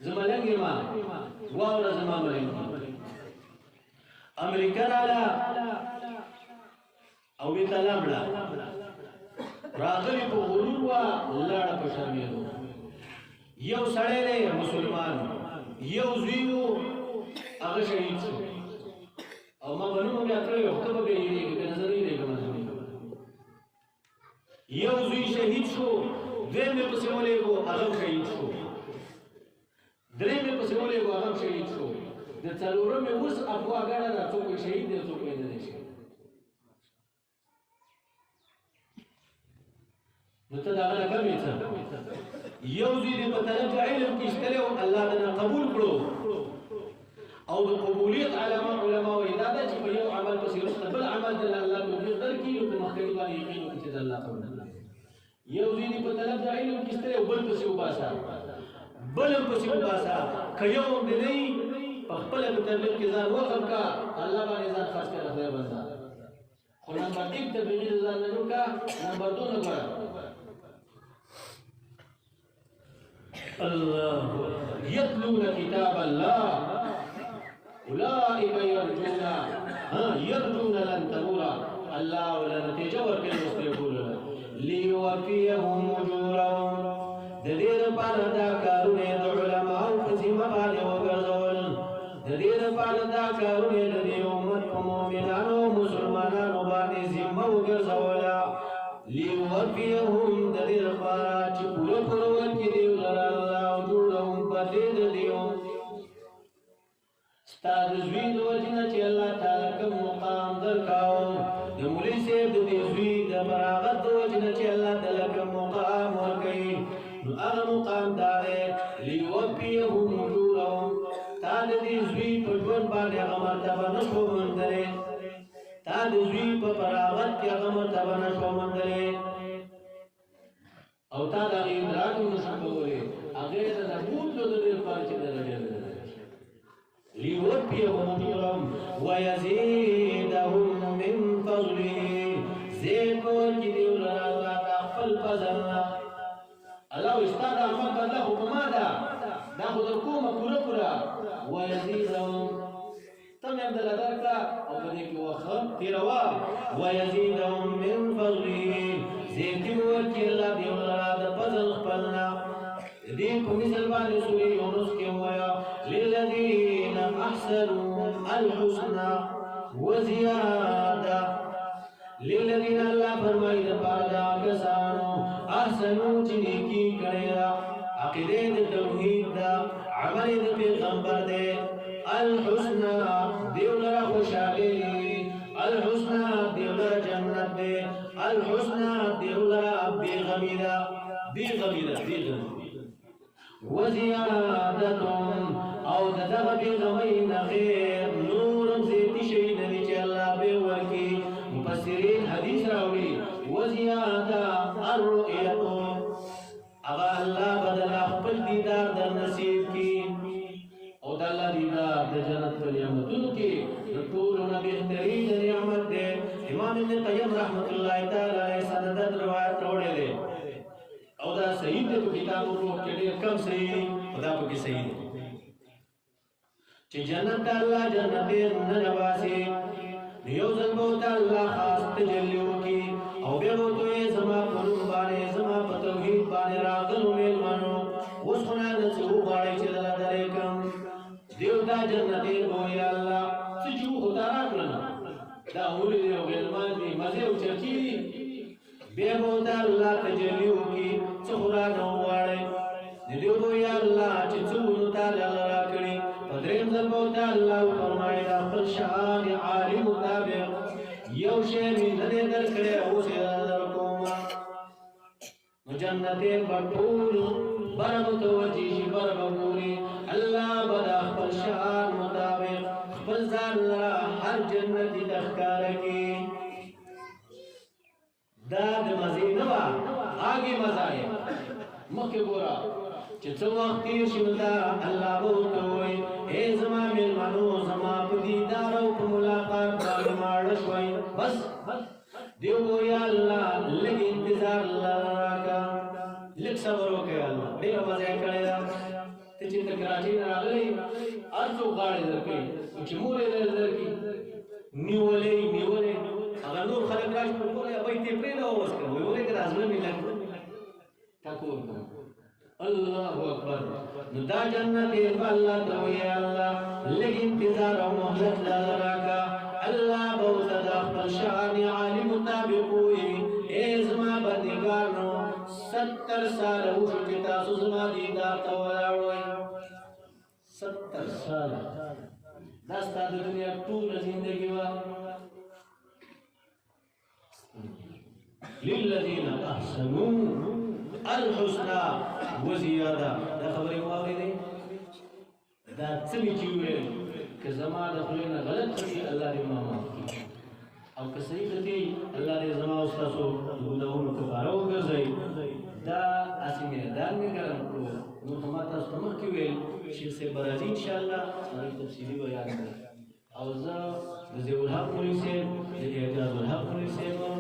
زملنګ ما واور زما ملنګ امریکا رالا او وی تلامړه راغلی په غرور وا لاړه په شرمېدو یو سړی دی مسلمان یو زوی وو هغه شهید شو او ما بنو بیا کړی وخت به یې کې نظر یې کوم یو زوی شهید شو دوی مې پسې ولېږو هغه شهید شو درې مې پسې ولېږو هغه شهید شو د څلورمې اوس افغانانو دا څوک شهید دي څوک نه دي شهید نو ته دا نه کوي څه یو زوی دې په طرف علم کې اشتلو الله دې قبول کړو او د قبولیت علماء ویدا دا چې په یو عمل پسې ورسته بل عمل د الله توفیق درکړي او په مخکې باندې یقین وکړي چې الله قبول یو زوی دې په طرف علم کې اشتلو بل پسې وباسا بل پسې وباسا کيو دې نه په خپل تبلیغ کې ځان وقف کا الله باندې ځان خاص کړه خدای بندا خو نمبر 1 تبلیغ ځان نه وکا نمبر 2 نه کړه الله يتلون كتاب الله اولئك يرجون لن تبور الله ولا نتيجه ورکړي مستقول ليوفيهم اجورهم د دې لپاره دا کارونه د علماء په ذمہ باندې وګرځول د دې لپاره دا کارونه د امت مؤمنانو مسلمانانو باندې ذمہ وګرځول ليوفيهم د دې لپاره چې پوره ورکړي دی الله اجورهم په دې دیو ستاد زوی د وجنه چې الله تعالی کوم مقام درکاو د مولوی صاحب د زوی د براغت د وجنه چې الله تعالی کوم مقام ورکړي نو هغه مقام دار ليوفيهم اجورهم تا د زوی په ژوند باندې هغه مرتبه نشو مندره تا د زوی په براغت کې هغه مرتبه نشو مندره او تا د ادراک نشو کولای هغه د نبوت د لپاره چې درجه ليوفيهم أجورهم ويزيدهم من فضله زيد ورجدي الله تغفل فزلنا الله استاد عمل بدله بماذا ناخذ الكومة كرة ويزيدهم تم يبدأ لذلك أو بديك وخم تروا ويزيدهم من فضله زيد ورجدي الله دي الله فزل خبلنا دين مثل بعد سوري يونس كمويا للذين احسنوا الحسنى وزياده للذين الله فرمائے پادا کسانو احسنوا چنیکی کړه عقیده د توحید دا عمل د پیغمبر دے الحسنى دیولرا خوشالی الحسنى دیولرا جنت دے الحسنى دیولرا بیغمیدا وزيادتهم او دغه بغمین غیر نور زیتی شي د چې الله به ورکی مفسرین حدیث راوړي وزياده الرؤيه اغه الله بدل خپل دیدار در نصیب کی او د الله دیدار د جنت په نعمتونو کې ټول بهترین نعمت ده امام ابن قیم رحمت الله تعالی علیه سند روایت راوړي او دا صحیح ده په کتاب روح کې ډېر کم صحیح خدا په کې صحیح ده چې جنت الله جنت نه نواسي یو ځل به الله خاص تجلی وکي او بیا به تو زما په نوم باندې زما په توحید باندې راغلو میلمنو اوس خو نه څه وغواړي چې دلته درې کم دیو دا جنت به یا الله څه چې خدا راکړل دا اوري دی او غلمان دي مزه او چرچی بیا به الله تجلی وکي څه خورا نه وغواړي دیو به یا الله چې څه ونو تعالی راکړي دریم ځل به الله فرمایي دا خپل شان عالم مطابق یو شی می نه درکړي او څه درکوم جنتین بټول برمتوجی شي برموري الله بدا خپل شان مطابق خپل ځان هر جنتی تخکار کی دا د مزینه وا اگې مزایې مکه ګورا چې څو وخت تیر شي دا الله بوته وي اے زما میلمنو زما په دیدار او په ملاقات باندې ماړ شوي بس دیو یا الله لږ انتظار لراکا لږ صبر وکړه الله ډیر مزه کړی دا ته چې د کراچۍ نه راغلی هر څوک غاړې درکوي چې مور یې درکړي نیولې هغه نور خلک راشي په کور یې ابۍ ته یې پرېږده اوس کړه وایي ولې که دا زړه مې لږ ټاکو ورکړم الله اکبر نو دا جنت یې په الله ته وایي الله لږ انتظار او مهلت لاله راکړه الله به ورته د خپل شان عالي مطابق وایي ای زما بندګانو 70 ساله وشو چې تاسو زما دیدار ته ولاړ وئ 70 ساله دا ستا د دنیا ټوله زندګي وه للذین احسنوا الحسنى وزیاده دا خبرې واورېدې دا څه مې چې وویل که زما د خولې نه غلط شي الله دې ما معاف کړي او که صحیح کړي الله دې زما او ستاسو ګناهونو کفاره وګرځوي دا اسې میدان مې ګرم کړو نو خو ما تاسو ته مخکې ویل شیخ صاحب به راځي انشاءالله هغه تفصیلي بیان کړي او زه د ضیاءالحق مولوي صاحب د اعجاز الحق مولوي صاحب